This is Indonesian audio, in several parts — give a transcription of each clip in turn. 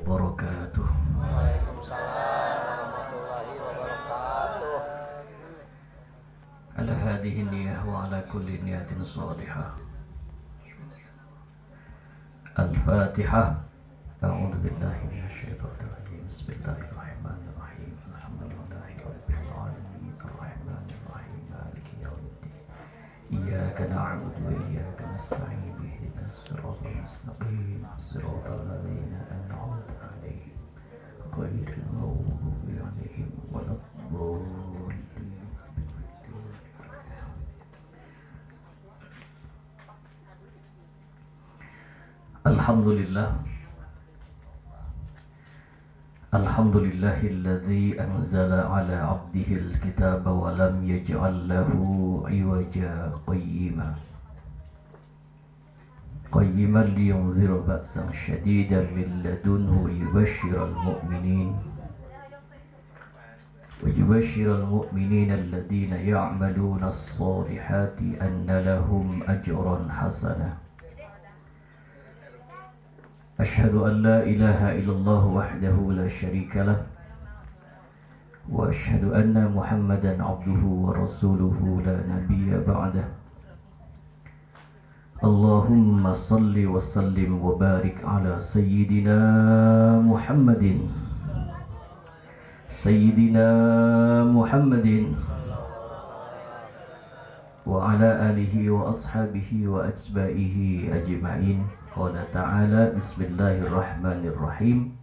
wabarakatuh. Waalaikumsalam warahmatullahi wabarakatuh. Ala hadhihi niyah wa ala kulli niyatin salihah. Al-Fatihah. A'udzu billahi minasyaitonir rajim. Bismillahirrahmanirrahim. Alhamdulillahi rabbil alamin. Arrahmanir rahim. Maliki yaumiddin. Iyyaka na'budu wa iyyaka nasta'in. Ihdinas siratal mustaqim. Siratal ladzina an'amta 'alaihim ghairil maghdubi 'alaihim waladdallin. Alhamdulillah. Alhamdulillahilladzi anzala ala 'abdihil kitaba wa lam yaj'al lahu 'iwaja qayyiman liyunzira ba'san shadidan min ladunhu yubashshiral mu'minina alladhina ya'maluna as-solihati anna lahum ajran hasanah. Ashhadu an la ilaha illallah wahdahu la syarika lah wa ashhadu anna Muhammadan abduhu wa rasuluhu la nabiyya ba'dah. Allahumma salli wa sallim wa barik ala sayyidina Muhammadin wa ala alihi wa ashabihi wa atba'ihi ajma'in. Qala ta'ala bismillahirrahmanirrahim.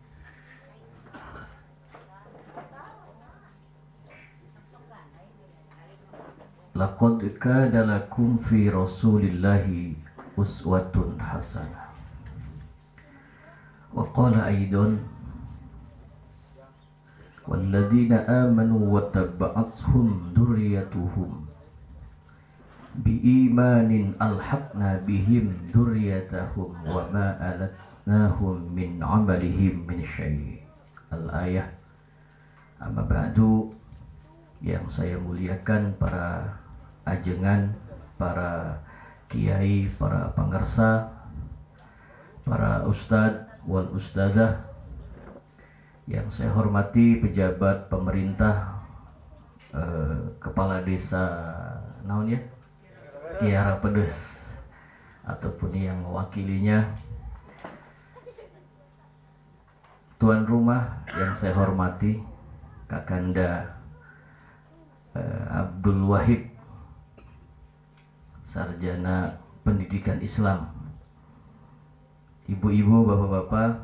Laqad kana lakum fi rasulillahi uswatun hasanah. Wa qala aidan walladzina amanu wa tabba'athum dzurriyyatuhum biimanin alhaqna bihim dzurriyyatahum wa ma alatnahum min amalihim min syai'. Al-ayah. Amma ba'du, yang saya muliakan para ajengan, para kiai, para pangarsa, para ustadz wal ustadzah, yang saya hormati pejabat pemerintah, kepala desa naon ya, Kiara Pedes ataupun yang mewakilinya, tuan rumah yang saya hormati Kakanda Abdul Wahid, sarjana pendidikan Islam, ibu-ibu, bapak-bapak,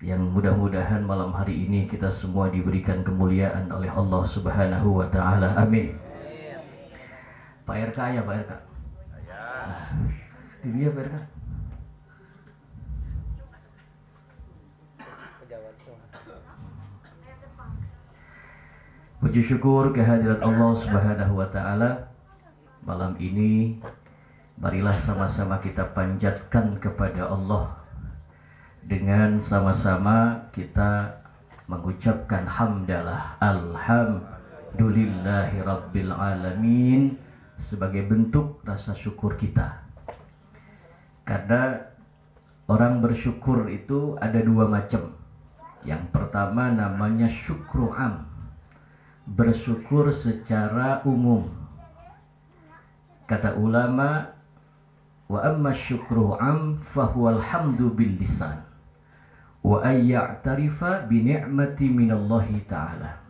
yang mudah-mudahan malam hari ini kita semua diberikan kemuliaan oleh Allah Subhanahu wa Ta'ala. Amin. Pak RK ya, Pak RK. Dia Pak RK. Puji syukur kehadirat Allah Subhanahu wa Ta'ala. Malam ini marilah sama-sama kita panjatkan kepada Allah dengan sama-sama kita mengucapkan hamdalah alhamdulillahi rabbil alamin sebagai bentuk rasa syukur kita. Karena orang bersyukur itu ada dua macam. Yang pertama namanya syukru am, bersyukur secara umum. Kata ulama, wa amma syukru am fahuwal hamdu bil lisan wa ayya'tarifa bi ni'mati minallahi ta'ala.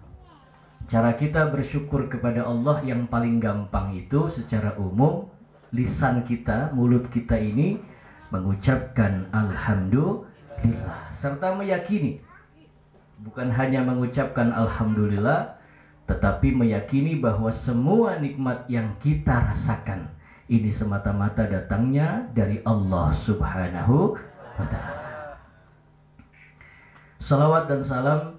Cara kita bersyukur kepada Allah yang paling gampang itu secara umum, lisan kita, mulut kita ini mengucapkan alhamdulillah serta meyakini, bukan hanya mengucapkan alhamdulillah, tetapi meyakini bahwa semua nikmat yang kita rasakan ini semata-mata datangnya dari Allah Subhanahu wa Ta'ala. Salawat dan salam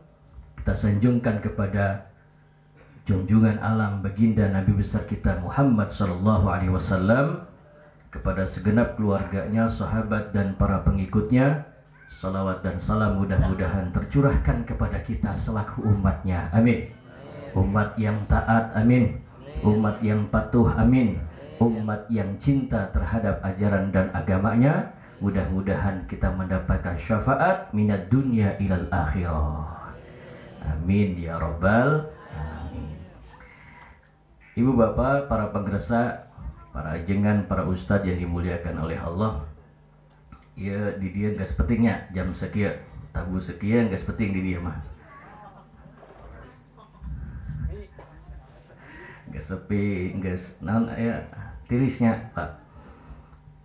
kita sanjungkan kepada junjungan alam baginda Nabi besar kita Muhammad sallallahu alaihi wasallam, kepada segenap keluarganya, sahabat dan para pengikutnya. Salawat dan salam mudah-mudahan tercurahkan kepada kita selaku umatnya. Amin. Umat yang taat, amin. Umat yang patuh, amin. Umat yang cinta terhadap ajaran dan agamanya, Mudah-mudahan kita mendapatkan syafaat minad dunya ilal akhirah. Amin ya rabbal alamin. Ibu bapak, para pemirsa, para ajengan, para ustadz yang dimuliakan oleh Allah. Ya di dia gas petingnya jam sekian, tabu sekian gas peting di dia mah. Gas sepi, gas naon ya tirisnya Pak.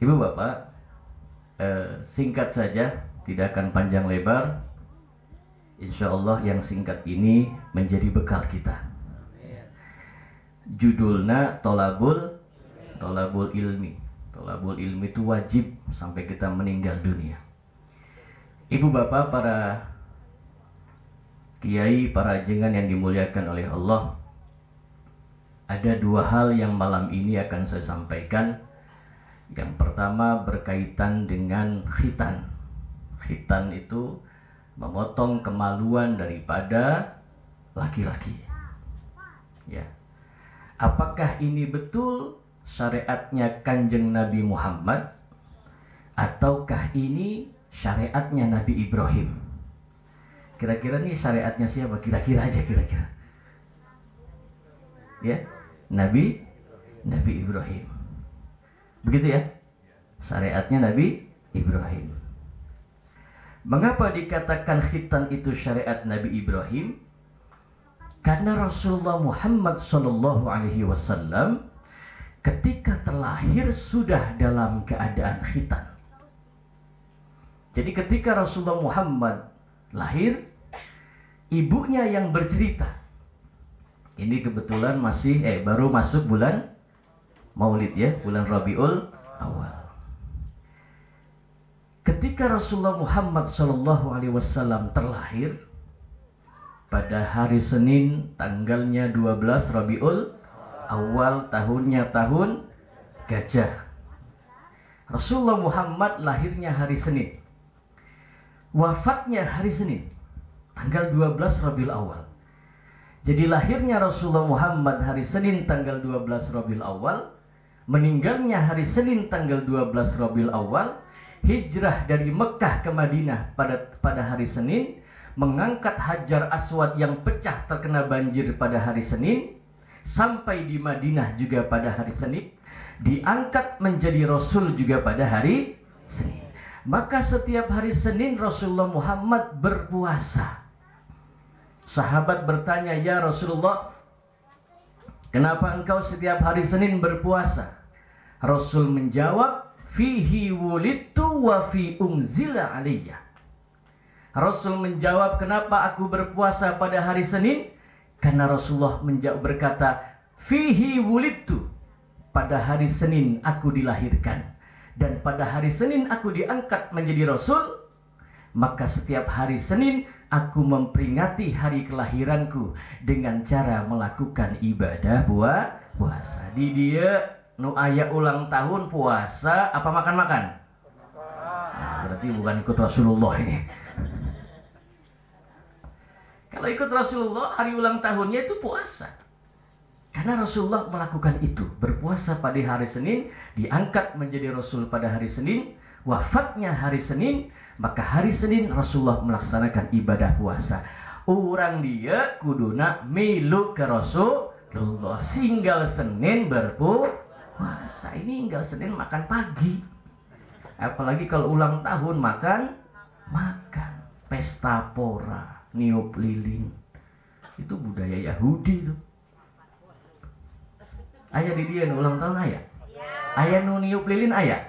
Ibu bapak, singkat saja, tidak akan panjang lebar. Insya Allah yang singkat ini menjadi bekal kita. Judulnya Tolabul ilmi. Tolabul ilmi itu wajib sampai kita meninggal dunia. Ibu bapak, para kiai, para ajengan yang dimuliakan oleh Allah, ada dua hal yang malam ini akan saya sampaikan. Yang pertama berkaitan dengan khitan. Khitan itu memotong kemaluan daripada laki-laki. Ya. Apakah ini betul syariatnya Kanjeng Nabi Muhammad ataukah ini syariatnya Nabi Ibrahim? Kira-kira nih syariatnya siapa? Kira-kira aja kira-kira. Ya, Nabi Ibrahim. Begitu ya? Syariatnya Nabi Ibrahim. Mengapa dikatakan khitan itu syariat Nabi Ibrahim? Karena Rasulullah Muhammad SAW ketika terlahir sudah dalam keadaan khitan. Jadi ketika Rasulullah Muhammad lahir, ibunya yang bercerita. Ini kebetulan masih baru masuk bulan Maulid ya, bulan Rabiul Awal. Ketika Rasulullah Muhammad SAW terlahir pada hari Senin, tanggalnya 12 Rabiul Awal, tahunnya tahun gajah. Rasulullah Muhammad lahirnya hari Senin, wafatnya hari Senin, tanggal 12 Rabiul Awal. Jadi lahirnya Rasulullah Muhammad hari Senin tanggal 12 Rabiul Awal, meninggalnya hari Senin tanggal 12 Rabiul Awal, hijrah dari Mekah ke Madinah pada hari Senin, mengangkat Hajar Aswad yang pecah terkena banjir pada hari Senin, sampai di Madinah juga pada hari Senin, diangkat menjadi Rasul juga pada hari Senin. Maka setiap hari Senin Rasulullah Muhammad berpuasa. Sahabat bertanya, "Ya Rasulullah, kenapa engkau setiap hari Senin berpuasa?" Rasul menjawab, "Fihi wulidtu wa fi unzila aliyya." Rasul menjawab, kenapa aku berpuasa pada hari Senin? Karena Rasulullah berkata, "Fihi wulidtu." Pada hari Senin aku dilahirkan, dan pada hari Senin aku diangkat menjadi Rasul. Maka setiap hari Senin aku memperingati hari kelahiranku dengan cara melakukan ibadah puasa. Di dia nu aya ulang tahun puasa apa makan-makan? Nah, berarti bukan ikut Rasulullah ini. Kalau ikut Rasulullah, hari ulang tahunnya itu puasa. Karena Rasulullah melakukan itu, berpuasa pada hari Senin, diangkat menjadi Rasul pada hari Senin, wafatnya hari Senin, maka hari Senin Rasulullah melaksanakan ibadah puasa. Orang dia kuduna milu ke Rasulullah, singgal Senin berpuasa. Ini tinggal Senin makan pagi. Apalagi kalau ulang tahun makan pesta pora, niup lilin. Itu budaya Yahudi tuh. Ayah di dia ulang tahun ayah. Ayah nu niup lilin ayah.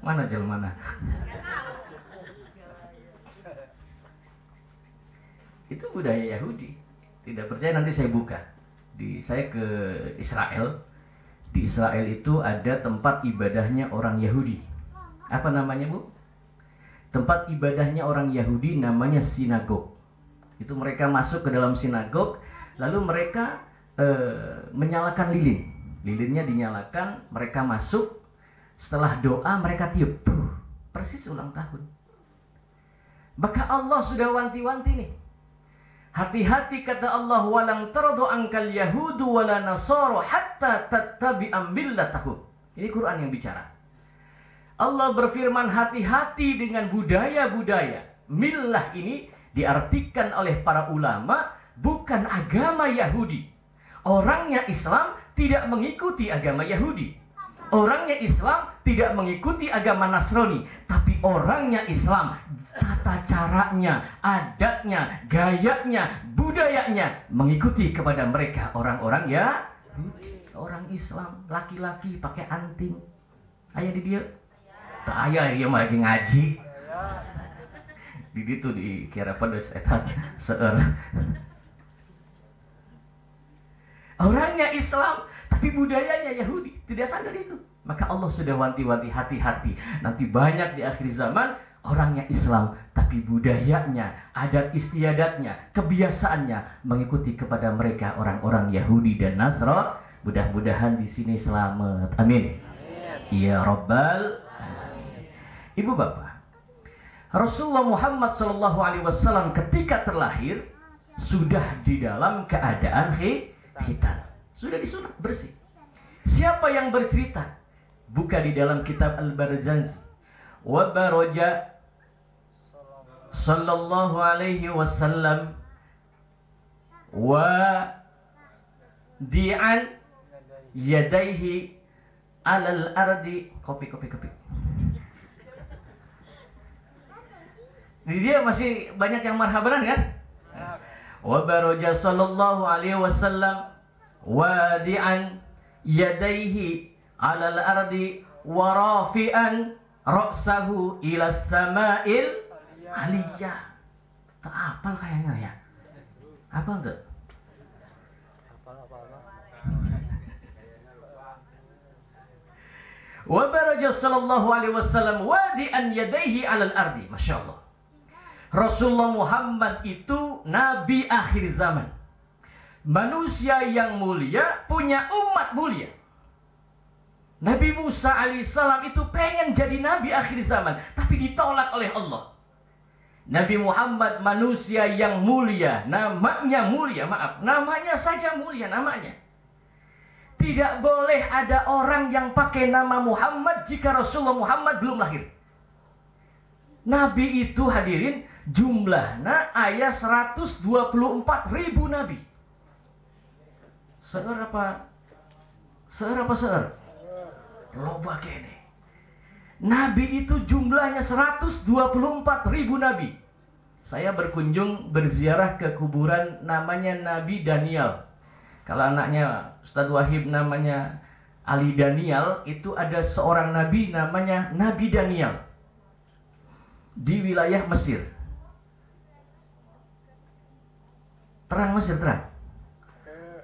Mana jel mana? Itu budaya Yahudi. Tidak percaya nanti saya buka. Saya ke Israel. Di Israel itu ada tempat ibadahnya orang Yahudi. Apa namanya, Bu? Tempat ibadahnya orang Yahudi namanya sinagog. Itu mereka masuk ke dalam sinagog, lalu mereka menyalakan lilin. Lilinnya dinyalakan, mereka masuk. Setelah doa mereka tiup. Persis ulang tahun. Maka Allah sudah wanti-wanti nih. Hati-hati kata Allah, walang taradu angkal yahudu wala nasara hatta tattabi'a millatahum. Ini Quran yang bicara. Allah berfirman, hati-hati dengan budaya-budaya. Millah ini diartikan oleh para ulama bukan agama Yahudi. Orangnya Islam tidak mengikuti agama Yahudi. Orangnya Islam tidak mengikuti agama Nasrani. Tapi orangnya Islam, tata caranya, adatnya, gayanya, budayanya mengikuti kepada mereka orang-orang Yahudi. Orang Islam, laki-laki pakai anting. Ayah di dia? Tak ayah, dia mah lagi ngaji. Di itu dikira pedes eta seueur. Orangnya Islam, tapi budayanya Yahudi. Tidak sadar itu. Maka Allah sudah wanti-wanti, hati-hati. Nanti banyak di akhir zaman orangnya Islam, tapi budayanya, adat istiadatnya, kebiasaannya mengikuti kepada mereka orang-orang Yahudi dan Nasrani. Mudah-mudahan di sini selamat. Amin. Ya Rabbal Alamin. Ibu bapak, Rasulullah Muhammad SAW ketika terlahir sudah di dalam keadaan khitan, sudah disunat bersih. Siapa yang bercerita? Buka di dalam kitab Al-Barzanji. Wa baraja sallallahu alaihi wasallam wa di'an yadaihi alal ardi. Kopi. Jadi dia masih banyak yang marhabanan kan? Wa baraja sallallahu alaihi wasallam wadi'an yadaihi alal ardi wa rafi'an ra'sahu ila sama'il aliyah. Tak apal kayaknya ya. Apa tuh? Wa baraja sallallahu alaihi wasallam wadi'an yadaihi alal ardi. Masya Allah. Rasulullah Muhammad itu nabi akhir zaman. Manusia yang mulia, punya umat mulia. Nabi Musa alaihissalam itu pengen jadi nabi akhir zaman, tapi ditolak oleh Allah. Nabi Muhammad manusia yang mulia, namanya mulia, namanya saja mulia namanya. Tidak boleh ada orang yang pakai nama Muhammad jika Rasulullah Muhammad belum lahir. Nabi itu hadirin jumlahnya ayat 124.000 nabi. Seer apa? Loba kene. Nabi itu jumlahnya 124.000 nabi. Saya berziarah ke kuburan namanya Nabi Daniel. Kalau anaknya Ustadz Wahib namanya Ali Daniel, itu ada seorang nabi namanya Nabi Daniel di wilayah Mesir. Terang Mesir terang.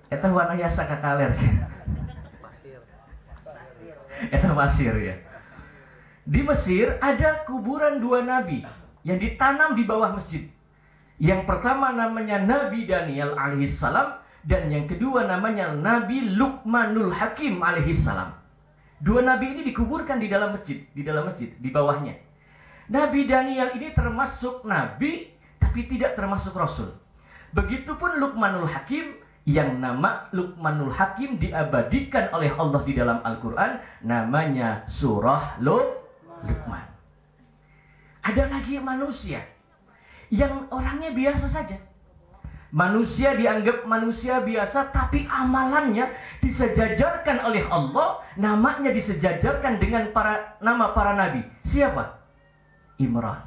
Eta warna yasa kakaler sih. Eta Mesir ya. Di Mesir ada kuburan dua nabi yang ditanam di bawah masjid. Yang pertama namanya Nabi Daniel alaihissalam, dan yang kedua namanya Nabi Luqmanul Hakim alaihissalam. Dua nabi ini dikuburkan di dalam masjid, di bawahnya. Nabi Daniel ini termasuk nabi, tapi tidak termasuk rasul. Begitupun Luqmanul Hakim, yang nama Luqmanul Hakim diabadikan oleh Allah di dalam Al-Quran, namanya surah Luqman. Ada lagi manusia yang orangnya biasa saja. Manusia dianggap manusia biasa, tapi amalannya disejajarkan oleh Allah, namanya disejajarkan dengan nama para nabi. Siapa? Imran.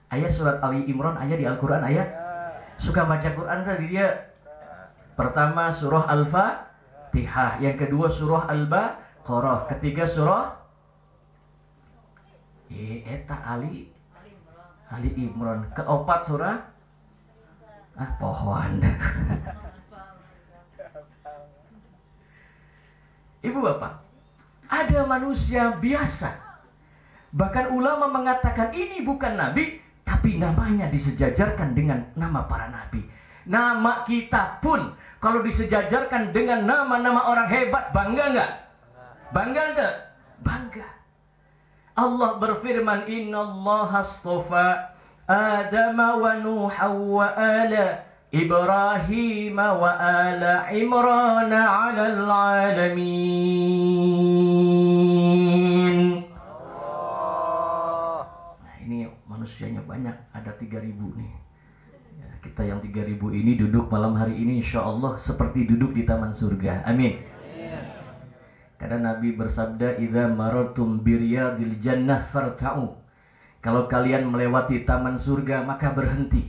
Ayat surat Ali Imran, ayat di Al-Quran, ayat suka baca Quran tadi dia. Pertama surah Al-Fatihah, yang kedua surah Al-Baqarah, ketiga surah eta Ali Imran, keempat surah pohon. Ibu bapak, ada manusia biasa. Bahkan ulama mengatakan ini bukan nabi, tapi namanya disejajarkan dengan nama para nabi. Nama kita pun kalau disejajarkan dengan nama-nama orang hebat, bangga nggak? Bangga nggak? Bangga. Allah berfirman, Innallaha astafa Adam wa Nuha wa ala Ibrahim wa ala Imran 'alal 'alamin. ini manusianya banyak, ada 3.000 nih. Ya, kita yang 3.000 ini duduk malam hari ini insya Allah seperti duduk di taman surga. Amin. Karena Nabi bersabda, idza marartum biryadil jannah farta'u. Kalau kalian melewati taman surga maka berhenti.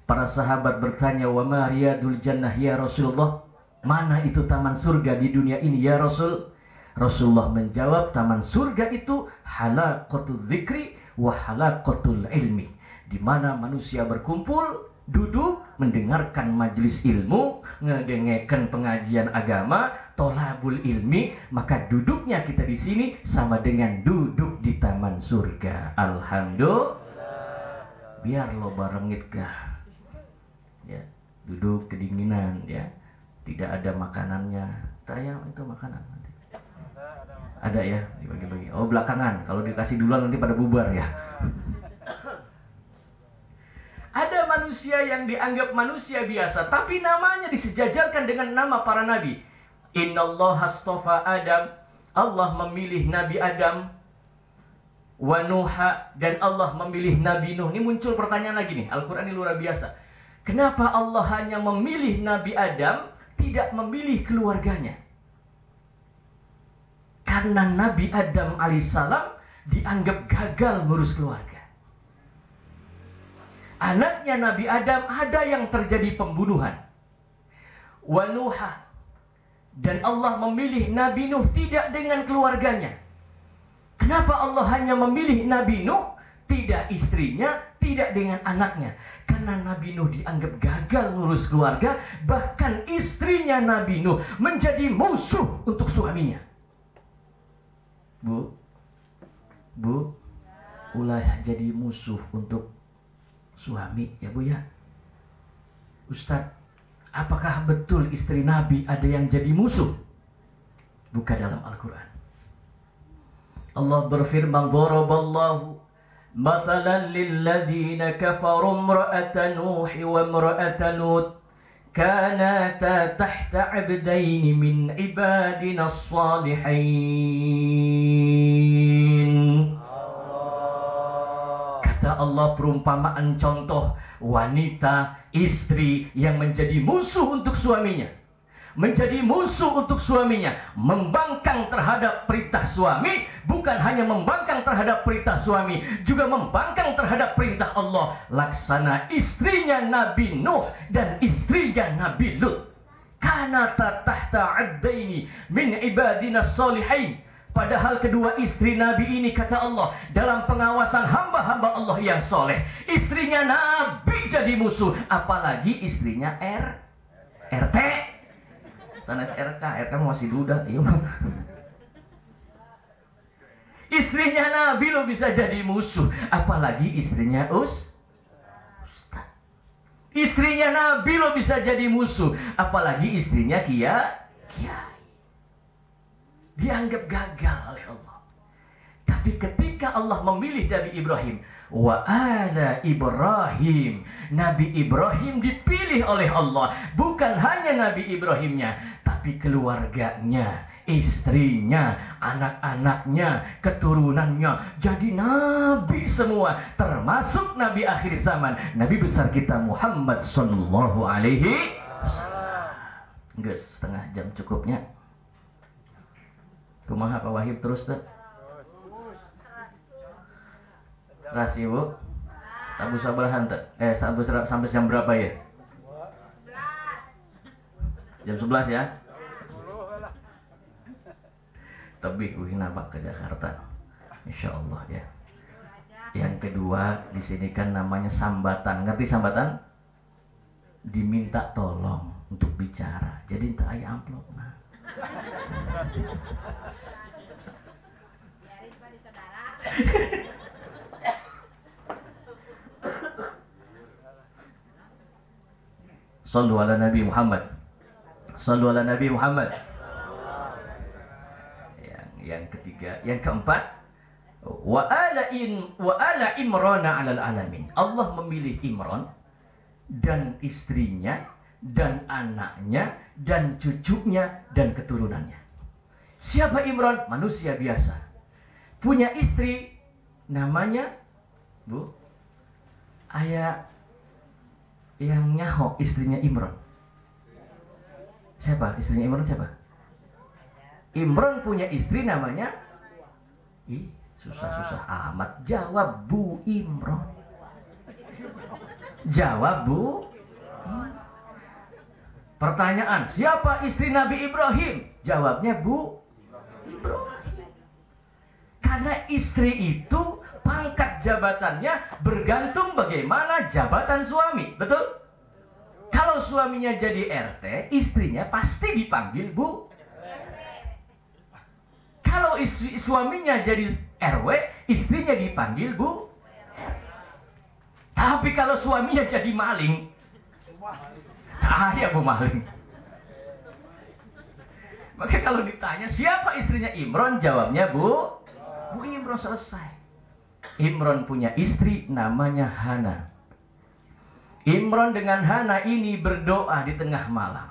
Para sahabat bertanya, wa ma riyadul jannah ya Rasulullah? Mana itu taman surga di dunia ini ya Rasul? Rasulullah menjawab, taman surga itu halaqatul dzikri wa halaqatul ilmi, di mana manusia berkumpul, duduk mendengarkan majelis ilmu, ngedengekan pengajian agama, tolabul ilmi, maka duduknya kita di sini sama dengan duduk di taman surga. Alhamdulillah. Biar lo barengit kah? Ya, duduk kedinginan ya. Tidak ada makanannya. Tayang itu makanan nanti. Ada ya, dibagi-bagi. Oh, belakangan. Kalau dikasih duluan nanti pada bubar ya. Ada manusia yang dianggap manusia biasa, tapi namanya disejajarkan dengan nama para nabi. Innallaha astafa Adam. Allah memilih Nabi Adam. Wa Nuha, dan Allah memilih Nabi Nuh. Ini muncul pertanyaan lagi nih. Al-Quran ini luar biasa. Kenapa Allah hanya memilih Nabi Adam, tidak memilih keluarganya? Karena Nabi Adam alaihissalam dianggap gagal ngurus keluarga. Anaknya Nabi Adam ada yang terjadi pembunuhan. Wa Nuha, dan Allah memilih Nabi Nuh tidak dengan keluarganya. Kenapa Allah hanya memilih Nabi Nuh, tidak istrinya, tidak dengan anaknya? Karena Nabi Nuh dianggap gagal ngurus keluarga, bahkan istrinya Nabi Nuh menjadi musuh untuk suaminya. Bu, ulah jadi musuh untuk suami ya Bu ya. Ustadz, apakah betul istri Nabi ada yang jadi musuh? Buka dalam Al-Quran. Allah berfirman, dharaballahu mathalan lilladzina kafaru imra'ata Nuh wa imra'ata Lut kanata tahta 'abdaini min ibadina as-salihin. Kata Allah, perumpamaan contoh wanita, istri yang menjadi musuh untuk suaminya. Menjadi musuh untuk suaminya, membangkang terhadap perintah suami, bukan hanya membangkang terhadap perintah suami, juga membangkang terhadap perintah Allah. Laksana istrinya Nabi Nuh dan istrinya Nabi Lut. Kanata tahta 'abdaini min ibadina sholihin. Padahal kedua istri Nabi ini, kata Allah, dalam pengawasan hamba-hamba Allah yang soleh. Istrinya Nabi jadi musuh, apalagi istrinya RT. Sana RK masih duda. Istrinya Nabi lo bisa jadi musuh, apalagi istrinya Ustaz. Istrinya Nabi lo bisa jadi musuh, apalagi istrinya Kiai. Dianggap gagal oleh Allah. Tapi ketika Allah memilih Nabi Ibrahim, wa ala Ibrahim, Nabi Ibrahim dipilih oleh Allah. Bukan hanya Nabi Ibrahimnya, tapi keluarganya, istrinya, anak-anaknya, keturunannya jadi nabi semua, termasuk nabi akhir zaman, Nabi besar kita Muhammad sallallahu alaihi wasallam. Enggak, setengah jam cukupnya. Kumaha Pak Wahib terus tuh? Terus Ibu. Tabu sabarahan tuh. Sampai jam berapa ya? Jam 11 ya? Tebih kenapa ke Jakarta? Insya Allah ya. Yang kedua di sini kan namanya sambatan. Ngerti sambatan? Diminta tolong untuk bicara. Jadi entah ayah amplop. Nah. Sallu ala Nabi Muhammad. Sallu ala Nabi Muhammad. Yang ketiga, yang keempat, wa ala Imran 'alal alamin. Allah memilih Imran dan istrinya dan anaknya dan cucunya dan keturunannya. Siapa Imran? Manusia biasa. Punya istri namanya Bu? Ayah yang nyaho istrinya Imron. Siapa? Istrinya Imron siapa? Imron punya istri namanya susah-susah amat. Jawab Bu Imron. Jawab Bu. Pertanyaan, siapa istri Nabi Ibrahim? Jawabnya Bu Ibrahim. Karena istri itu pangkat jabatannya bergantung bagaimana jabatan suami. Betul? Kalau suaminya jadi RT, istrinya pasti dipanggil Bu. Kalau suaminya jadi RW, istrinya dipanggil Bu. Tapi kalau suaminya jadi maling, ya Bu maling. Maka kalau ditanya siapa istrinya Imron, jawabnya Bu Imron, selesai. Imron punya istri namanya Hana. Imron dengan Hana ini berdoa di tengah malam.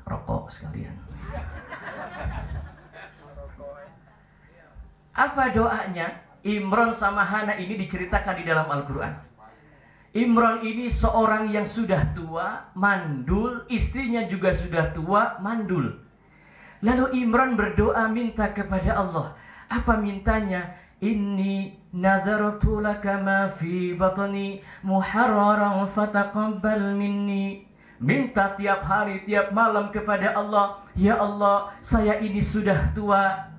Rokok sekalian. Apa doanya? Imron sama Hana ini diceritakan di dalam Al-Quran. Imron ini seorang yang sudah tua, mandul, istrinya juga sudah tua, mandul. Lalu Imron berdoa minta kepada Allah. Apa mintanya? Inni nazartu laka ma fi batni muharraran fataqabbal minni. Minta tiap hari, tiap malam kepada Allah. Ya Allah, saya ini sudah tua,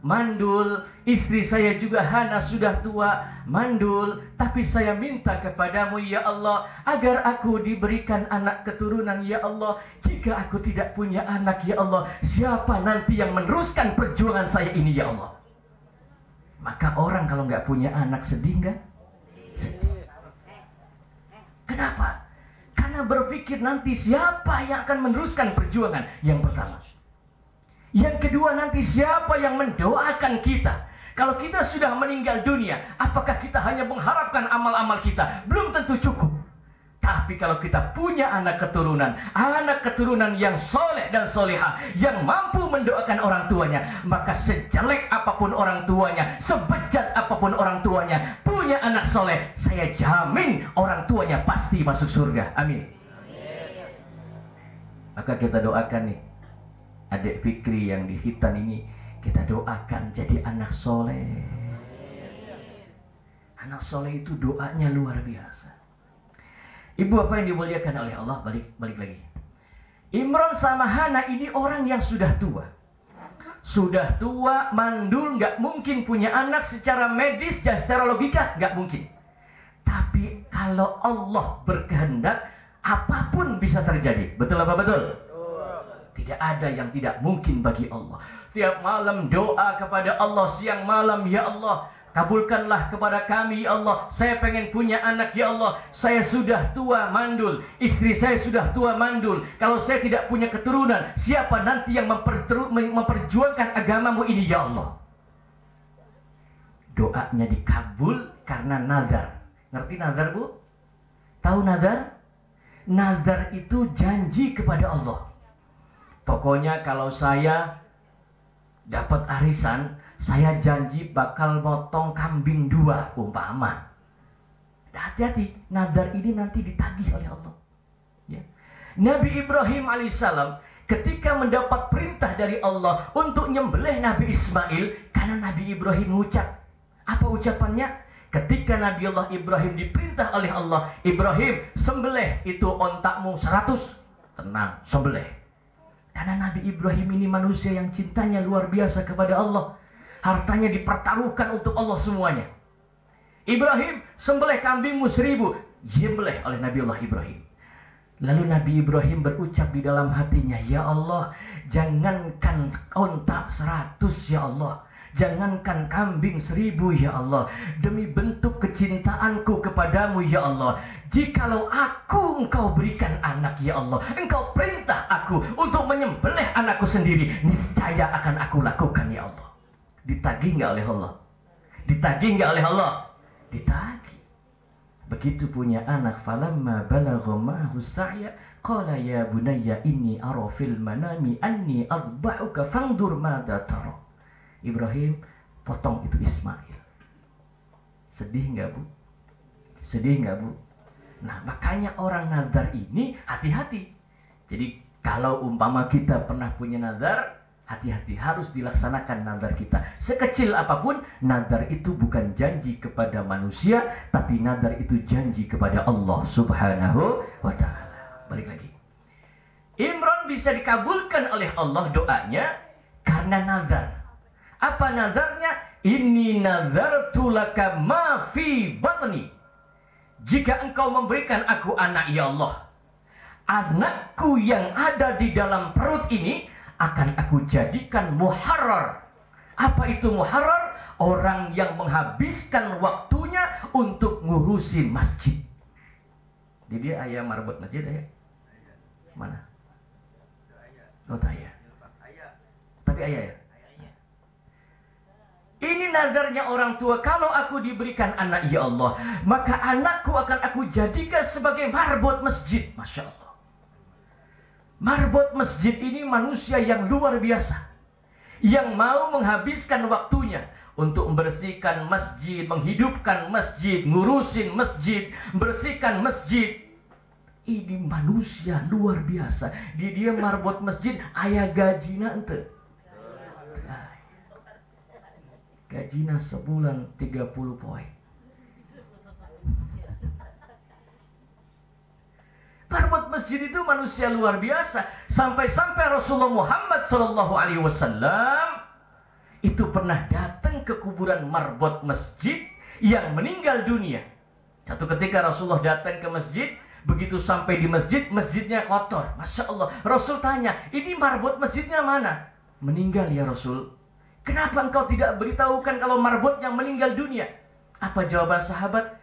mandul, istri saya juga Hana sudah tua, mandul, tapi saya minta kepadamu ya Allah agar aku diberikan anak keturunan ya Allah. Jika aku tidak punya anak ya Allah, siapa nanti yang meneruskan perjuangan saya ini ya Allah? Maka orang kalau nggak punya anak sedih nggak? Sedih. Kenapa? Karena berpikir nanti siapa yang akan meneruskan perjuangan. Yang pertama. Yang kedua, nanti siapa yang mendoakan kita? Kalau kita sudah meninggal dunia, apakah kita hanya mengharapkan amal-amal kita? Belum tentu cukup. Tapi kalau kita punya anak keturunan yang soleh dan solehah, yang mampu mendoakan orang tuanya, maka sejelek apapun orang tuanya, sebejat apapun orang tuanya, punya anak soleh, saya jamin orang tuanya pasti masuk surga. Amin. Maka kita doakan nih, adik Fikri yang di Hitan ini, kita doakan jadi anak soleh. Anak soleh itu doanya luar biasa. Ibu apa yang dimuliakan oleh Allah, balik lagi. Imron sama Hana ini orang yang sudah tua. Sudah tua, mandul, nggak mungkin punya anak secara medis dan secara logika, nggak mungkin. Tapi kalau Allah berkehendak, apapun bisa terjadi. Betul apa betul? Tidak ada yang tidak mungkin bagi Allah. Tiap malam doa kepada Allah, siang malam, ya Allah, kabulkanlah kepada kami ya Allah. Saya pengen punya anak ya Allah. Saya sudah tua mandul, istri saya sudah tua mandul. Kalau saya tidak punya keturunan, siapa nanti yang memperjuangkan agamamu ini ya Allah? Doanya dikabul karena nazar. Ngerti nazar Bu? Tahu nazar? Nazar itu janji kepada Allah. Pokoknya kalau saya dapat arisan, saya janji bakal motong kambing 2 umpama. Hati-hati, nadar ini nanti ditagih oleh Allah. Ya. Nabi Ibrahim alaihissalam ketika mendapat perintah dari Allah untuk nyembelih Nabi Ismail, karena Nabi Ibrahim mengucap, apa ucapannya? Ketika Nabi Allah Ibrahim diperintah oleh Allah, Ibrahim sembelih itu ontakmu 100. Tenang, sembelih. Karena Nabi Ibrahim ini manusia yang cintanya luar biasa kepada Allah. Hartanya dipertaruhkan untuk Allah semuanya. Ibrahim, sembelih kambingmu 1000. Disembelih oleh Nabi Allah Ibrahim. Lalu Nabi Ibrahim berucap di dalam hatinya, ya Allah, jangankan ontak 100 ya Allah, jangankan kambing 1000 ya Allah, demi bentuk kecintaanku kepadamu ya Allah, jikalau engkau berikan anak ya Allah, engkau perintah aku untuk menyembelih anakku sendiri, niscaya akan aku lakukan ya Allah. Ditagih nggak oleh Allah? Ditagih nggak oleh Allah? Ditagih. Begitu punya anak, falamma balagha ma'ahu sa'ya qala ya bunayya inni ara fil manami anni adba'uka fanzur madza tara. Ibrahim potong itu Ismail. Sedih nggak Bu? Sedih nggak Bu? Nah, makanya orang nazar ini hati-hati. Jadi kalau umpama kita pernah punya nazar, hati-hati, harus dilaksanakan nazar kita. Sekecil apapun, nazar itu bukan janji kepada manusia, tapi nazar itu janji kepada Allah Subhanahu wa ta'ala. Balik lagi. Imran bisa dikabulkan oleh Allah doanya karena nazar. Apa nazarnya? Inni nazartu laka ma fi batni. Jika engkau memberikan aku anak, ya Allah, anakku yang ada di dalam perut ini akan aku jadikan muharrar. Apa itu muharrar? Orang yang menghabiskan waktunya untuk ngurusin masjid. Jadi ayah marbot masjid ayah. Mana? Oh tak ayah. Tapi ayah ya. Ini nazarnya orang tua. Kalau aku diberikan anak, ya Allah, maka anakku akan aku jadikan sebagai marbot masjid. Masya Allah. Marbot masjid ini manusia yang luar biasa, yang mau menghabiskan waktunya untuk membersihkan masjid, menghidupkan masjid, ngurusin masjid, bersihkan masjid. Ini manusia luar biasa. Dia marbot masjid, ayah gajina ente. Gajina sebulan 30 poin. Marbot masjid itu manusia luar biasa. Sampai-sampai Rasulullah Muhammad SAW itu pernah datang ke kuburan marbot masjid yang meninggal dunia. Satu ketika Rasulullah datang ke masjid. Begitu sampai di masjid, masjidnya kotor. Masya Allah. Rasul tanya, ini marbot masjidnya mana? Meninggal ya Rasul. Kenapa engkau tidak beritahukan kalau marbotnya meninggal dunia? Apa jawaban sahabat?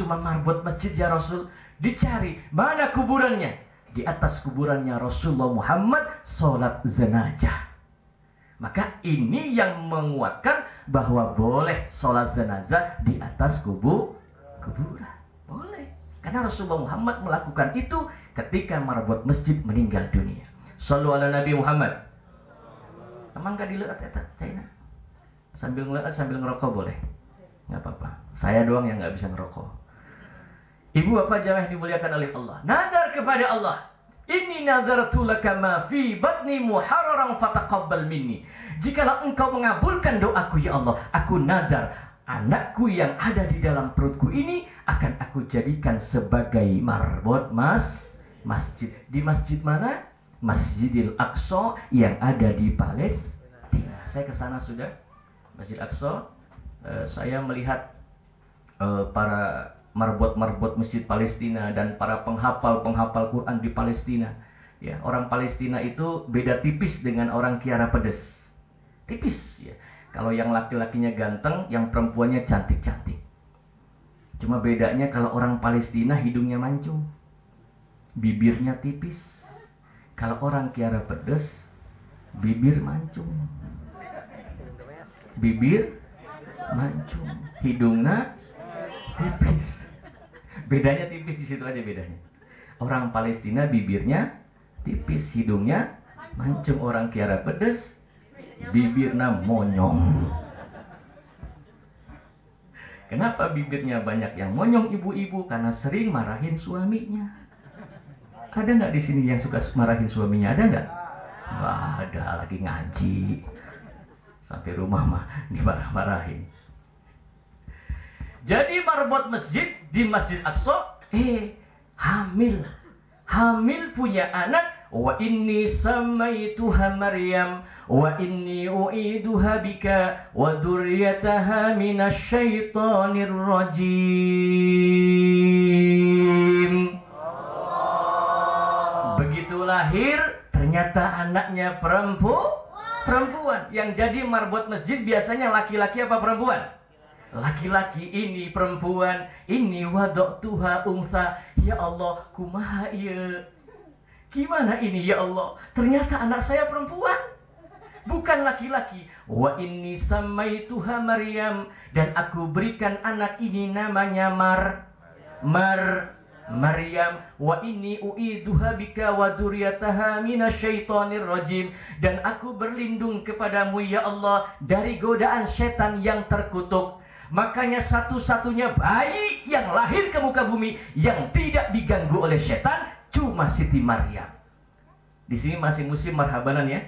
Cuma marbot masjid ya Rasul. Dicari, mana kuburannya? Di atas kuburannya Rasulullah Muhammad sholat jenazah. Maka ini yang menguatkan bahwa boleh sholat jenazah di atas kuburan. Boleh. Karena Rasulullah Muhammad melakukan itu ketika marbot masjid meninggal dunia. Shallu ala Nabi Muhammad. Emang gak dileat eta China? Sambil ngeleat sambil ngerokok boleh? Gak apa-apa. Saya doang yang gak bisa ngerokok. Ibu bapak jamaah yang dimuliakan oleh Allah. Nadar kepada Allah. Inni nadartu laka ma fi batni muharraran fataqabbal minni. Jikalau engkau mengabulkan doaku ya Allah, aku nadar anakku yang ada di dalam perutku ini akan aku jadikan sebagai marbot masjid. Di masjid mana? Masjidil Aqsa yang ada di Palestina. Saya ke sana sudah, Masjid Aqsa. Saya melihat para marbot-marbot masjid Palestina dan para penghafal Quran di Palestina. Ya, orang Palestina itu beda tipis dengan orang Kiara Pedes. Tipis ya. Kalau yang laki-lakinya ganteng, yang perempuannya cantik-cantik. Cuma bedanya kalau orang Palestina hidungnya mancung, bibirnya tipis. Kalau orang Kiara Pedes, bibir mancung, bibir mancung, hidungnya tipis. Bedanya tipis di situ aja bedanya. Orang Palestina bibirnya tipis, hidungnya mancung. Orang Kiara Pedes, bibirnya monyong. Kenapa bibirnya banyak yang monyong ibu-ibu? Karena sering marahin suaminya. Ada nggak di sini yang suka marahin suaminya? Ada nggak? Nggak ada, lagi ngaji. Sampai rumah mah dimarah-marahin. Jadi marbot masjid di Masjid Aqsa, hamil punya anak. Wa inni samaituha Maryam wa inni u'iduha bika wa dzurriyyataha minasyaitonir rajim. Begitu lahir, ternyata anaknya perempuan. Yang jadi marbot masjid biasanya laki-laki apa perempuan? Laki-laki. Ini perempuan. Ini wada'tuha untha. Ya Allah, kumaha ieu? Gimana ini ya Allah? Ternyata anak saya perempuan, bukan laki-laki. Wa inni samaituha Maryam, dan aku berikan anak ini namanya Maryam. Wa inni u'iduha bika wa dzurriyyataha minasyaitonir rajim, dan aku berlindung kepadamu ya Allah dari godaan setan yang terkutuk. Makanya satu-satunya bayi yang lahir ke muka bumi yang tidak diganggu oleh setan cuma Siti Maryam. Di sini masih musim marhabanan ya.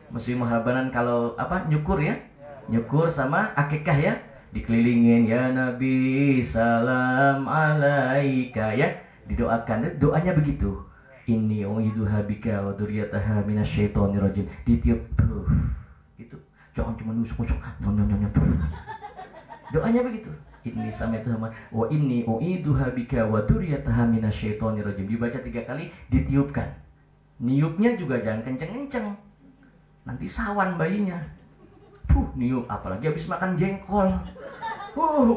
Musim marhabanan kalau apa? Nyukur ya. Nyukur sama akikah ya. Dikelilingin ya Nabi salam alaika ya. Didoakan. Doanya begitu. Inni u'iduha bika wa dzurriyyataha minasyaitonir rajim. Ditiup. Gitu. Jangan cuma nusuk-nusuk. Nyam-nyam-nyam. Doanya begitu. Inni sami'tu wa inni u'iduha bika wa dzurriyyataha minasyaitonir rajim. Dibaca 3 kali, ditiupkan. Niupnya juga jangan kenceng-kenceng. Nanti sawan bayinya. Niup apalagi habis makan jengkol.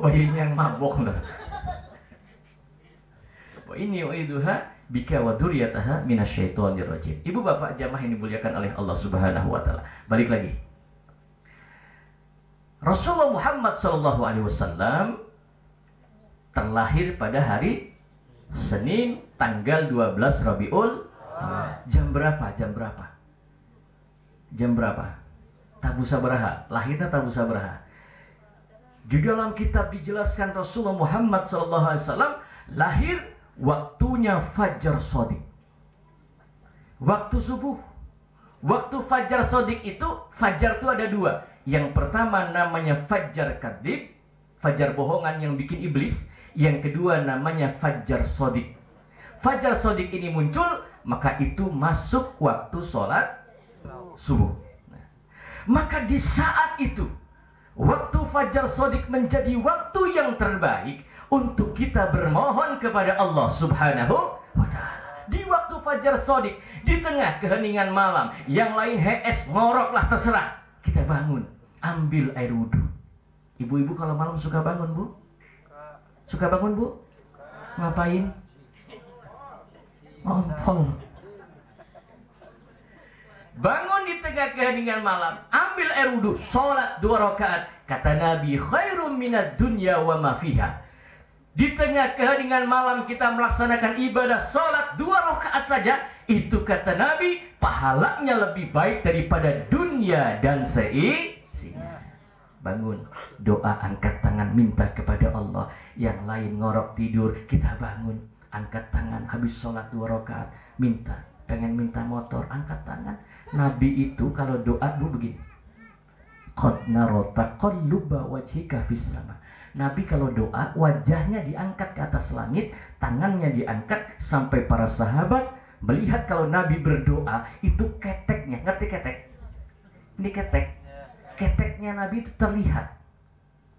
Bayinya yang mabok lah. Wa inni u'iduha bika wa dzurriyyataha minasyaitonir rajim. Ibu bapak jamaah yang dimuliakan oleh Allah Subhanahu wa taala. Balik lagi. Rasulullah Muhammad sallallahu alaihi wasallam terlahir pada hari Senin tanggal 12 Rabiul Awal. Jam berapa? Jam berapa? Jam berapa? Tabu Sabaraha. Lahirnya Tabu Sabaraha. Di dalam kitab dijelaskan Rasulullah Muhammad sallallahu alaihi wasallam lahir waktunya Fajar Shadiq. Waktu subuh. Waktu Fajar Shadiq itu, Fajar itu ada 2. Yang pertama namanya Fajar Kadhib, Fajar bohongan yang bikin iblis. Yang kedua namanya Fajar Shadiq. Fajar Shadiq ini muncul, maka itu masuk waktu sholat subuh. Maka di saat itu, waktu Fajar Shadiq menjadi waktu yang terbaik untuk kita bermohon kepada Allah Subhanahu wa ta'ala. Di waktu Fajar Shadiq, di tengah keheningan malam, yang lain HS, ngoroklah terserah. Kita bangun, ambil air wudhu. Ibu-ibu kalau malam suka bangun, Bu? Suka bangun, Bu? Ngapain? Ngompol. Bangun di tengah keheningan malam, ambil air wudhu, sholat 2 rakaat. Kata Nabi, khairum minad dunya wa ma fiha. Di tengah keheningan malam kita melaksanakan ibadah sholat 2 rakaat saja. Itu kata Nabi, pahalanya lebih baik daripada dunia dan seisinya. Bangun, doa, angkat tangan, minta kepada Allah. Yang lain ngorok tidur, kita bangun, angkat tangan, habis sholat 2 rakaat, minta. Pengen minta motor, angkat tangan. Nabi itu kalau doa Bu begini, qad narota qalluba wajhika fis sama. Nabi kalau doa wajahnya diangkat ke atas langit, tangannya diangkat sampai para sahabat melihat kalau Nabi berdoa itu keteknya, ngerti ketek? Ini ketek. Keteknya Nabi itu terlihat.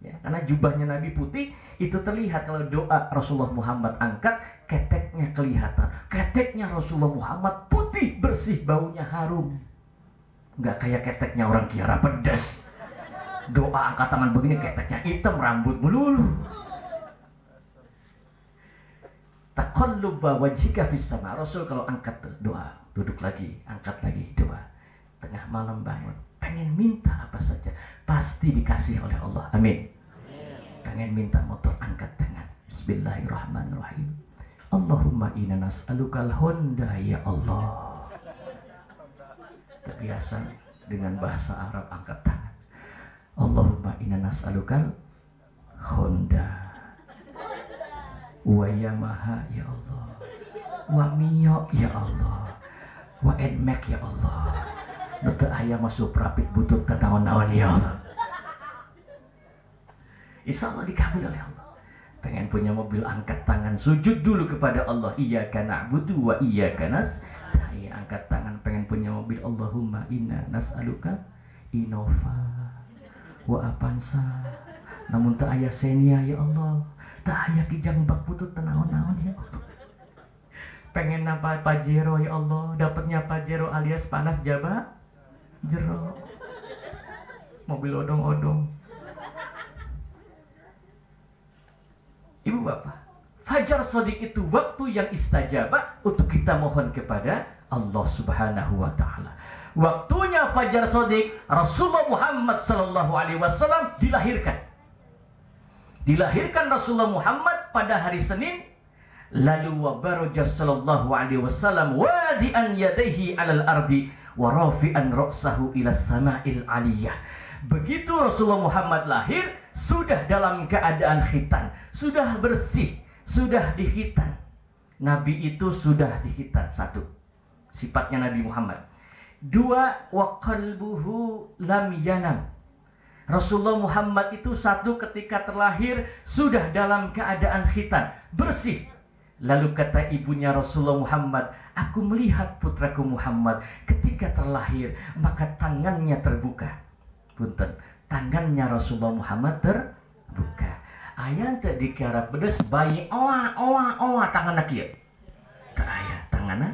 Ya, karena jubahnya Nabi putih, itu terlihat kalau doa Rasulullah Muhammad angkat, keteknya kelihatan. Keteknya Rasulullah Muhammad putih, bersih, baunya harum. Nggak kayak keteknya orang Kiara pedas. Doa angkat tangan begini, keteknya hitam, rambut melulu. Taqalluba wajhika fis sama. Rasul kalau angkat doa, duduk lagi, angkat lagi doa. Tengah malam bangun, pengen minta apa saja, pasti dikasih oleh Allah. Amin. Pengen minta motor, angkat tangan. Bismillahirrahmanirrahim. Allahumma inna nas'alukal Honda ya Allah. Terbiasa dengan bahasa Arab, angkat tangan. Allahumma inna nas'alukal Honda wa Yamaha ya Allah, wa Mio ya Allah, wa Nmax ya Allah. Nutu ayam masuk rapid butut kenaon-naon ya Allah. Insya Allah dikabul oleh Allah. Pengen punya mobil, angkat tangan, sujud dulu kepada Allah. Iyyaka na'budu wa iyyaka nasta'in. Angkat tangan, pengen punya mobil. Allahumma inna nas'aluka Innova wa Avanza. Namun tak ayah Xenia ya Allah. Tak ayah kijang bak putut tenaon-naon ya Allah. Pengen apa Pajero ya Allah. Dapatnya Pajero alias panas jaba jero. Mobil odong-odong. Ibu bapak, Fajar Shadiq itu waktu yang istajabah untuk kita mohon kepada Allah Subhanahu wa ta'ala. Waktunya Fajar Shadiq, Rasulullah Muhammad sallallahu alaihi wasallam dilahirkan. Dilahirkan Rasulullah Muhammad pada hari Senin. Lalu wa baraja sallallahu alaihi wasallam wadi'an yadayhi 'alal ardi wa rafi'an ra'sahu ila sama'il aliyah. Begitu Rasulullah Muhammad lahir, sudah dalam keadaan khitan, sudah bersih, sudah dihitan. Nabi itu sudah dihitan. Satu, sifatnya Nabi Muhammad. Dua, wa qalbuhu lam yanam. Rasulullah Muhammad itu satu, ketika terlahir sudah dalam keadaan khitan, bersih. Lalu kata ibunya Rasulullah Muhammad, aku melihat putraku Muhammad ketika terlahir, maka tangannya terbuka. Punten, tangannya Rasulullah Muhammad terbuka. Ayah tak dikira bedes bayi oa tangannya kia. Tak ayah tangannya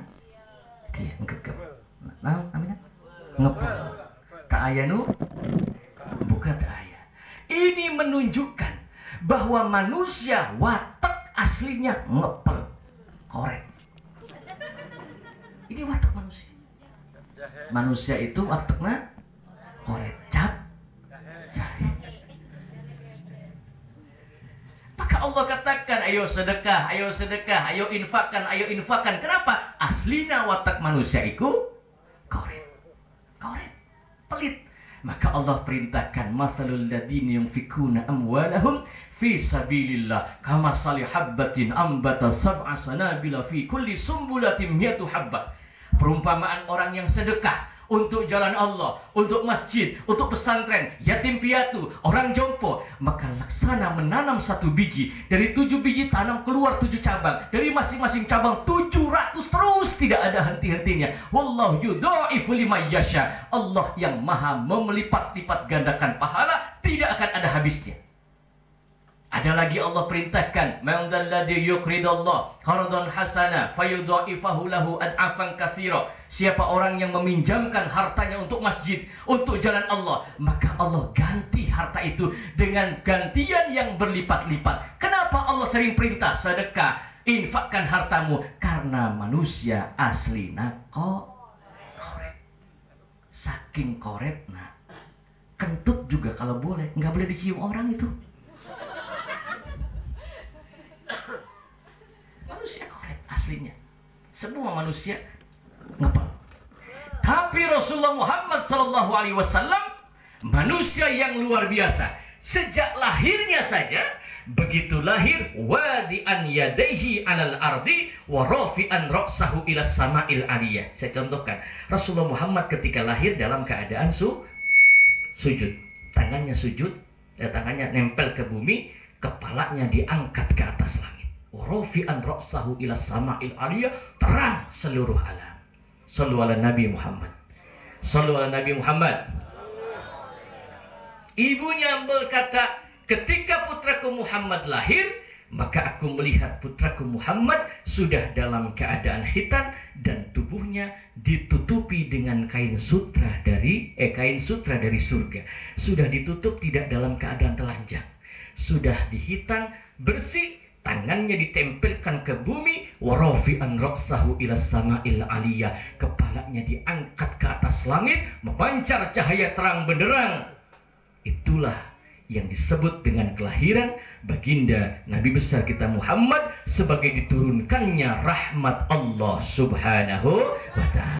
kia ngegep. Nah, namanya ngepel. Tak ayah nu buka tak ayah. Ini menunjukkan bahwa manusia watak aslinya ngepel, korek. Ini watak manusia. Manusia itu wataknya korek, cap, jahe. Maka Allah katakan, ayo sedekah, ayo sedekah, ayo infakkan, ayo infakkan. Kenapa? Aslinya watak manusia itu korek, korek, pelit. Maka Allah perintahkan, mathalul ladina yunfikuna amwalahum fi sabilillah kamathali habbatin ambata sab'a sanabila fi kulli sumbulatin mi'atu habbah. Perumpamaan orang yang sedekah untuk jalan Allah, untuk masjid, untuk pesantren, yatim piatu, orang jompo, maka laksana menanam satu biji, dari 7 biji tanam keluar 7 cabang, dari masing-masing cabang 700 terus, tidak ada henti-hentinya. Wallahu yudha'ifu liman yasha. Allah yang maha memelipat-lipat gandakan pahala, tidak akan ada habisnya. Ada lagi Allah perintahkan, man dzalladzi yuqridallah qardan hasana fayudha'ifahu lahu ad'afan katsira. Siapa orang yang meminjamkan hartanya untuk masjid, untuk jalan Allah, maka Allah ganti harta itu dengan gantian yang berlipat-lipat. Kenapa Allah sering perintah sedekah, infakkan hartamu? Karena manusia aslina korek. Saking koretna, kentut juga kalau boleh, nggak boleh dicium orang itu. Manusia korek aslinya. Semua manusia ngepel. Tapi Rasulullah Muhammad SAW manusia yang luar biasa. Sejak lahirnya saja, begitu lahir, wadi'an yadaihi alal ardi wa rafi'an ra'sahu ila sama'il aliyah. Saya contohkan, Rasulullah Muhammad ketika lahir dalam keadaan sujud. Tangannya sujud, tangannya nempel ke bumi, kepalanya diangkat ke atas langit. Rafi'an ra'sahu ila sama'il aliyah, terang seluruh alam. Sallu ala Nabi Muhammad. Sallu ala Nabi Muhammad. Ibunya berkata, ketika putraku Muhammad lahir, maka aku melihat putraku Muhammad sudah dalam keadaan khitan dan tubuhnya ditutupi dengan kain sutra dari surga. Sudah ditutup, tidak dalam keadaan telanjang. Sudah dihitan, bersih, tangannya ditempelkan ke bumi, warafi'an ra'sahu ila sama'il aliyah, kepalanya diangkat ke atas langit, memancar cahaya terang benderang. Itulah yang disebut dengan kelahiran baginda Nabi besar kita Muhammad sebagai diturunkannya rahmat Allah Subhanahu wa ta'ala.